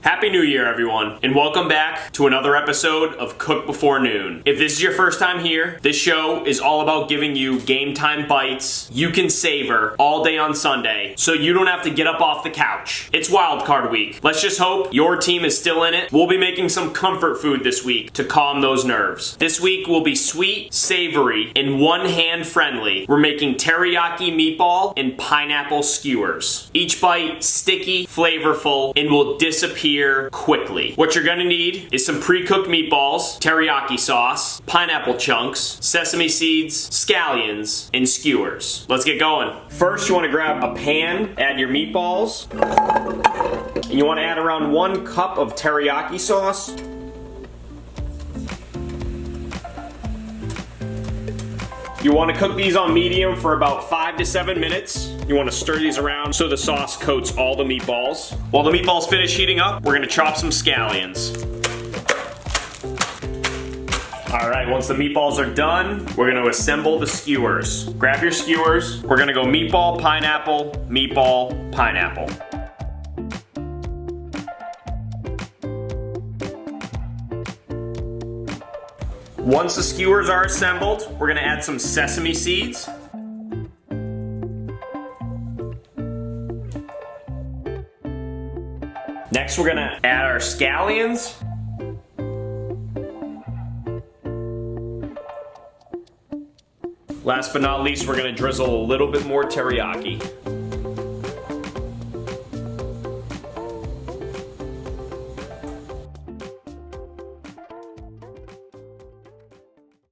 Happy New Year, everyone, and welcome back to another episode of Cook Before Noon. If this is your first time here, this show is all about giving you game time bites you can savor all day on Sunday, so you don't have to get up off the couch. It's wild card week. Let's just hope your team is still in it. We'll be making some comfort food this week to calm those nerves. This week will be sweet, savory, and one-hand friendly. We're making teriyaki meatball and pineapple skewers. Each bite sticky, flavorful, and will disappear quickly. What you're gonna need is some pre-cooked meatballs, teriyaki sauce, pineapple chunks, sesame seeds, scallions, and skewers. Let's get going. First, you wanna grab a pan, add your meatballs, and you wanna add around 1 cup of teriyaki sauce. You want to cook these on medium for about 5 to 7 minutes. You want to stir these around so the sauce coats all the meatballs. While the meatballs finish heating up, we're going to chop some scallions. Alright, once the meatballs are done, we're going to assemble the skewers. Grab your skewers. We're going to go meatball, pineapple, meatball, pineapple. Once the skewers are assembled, we're going to add some sesame seeds. Next, we're going to add our scallions. Last but not least, we're going to drizzle a little bit more teriyaki.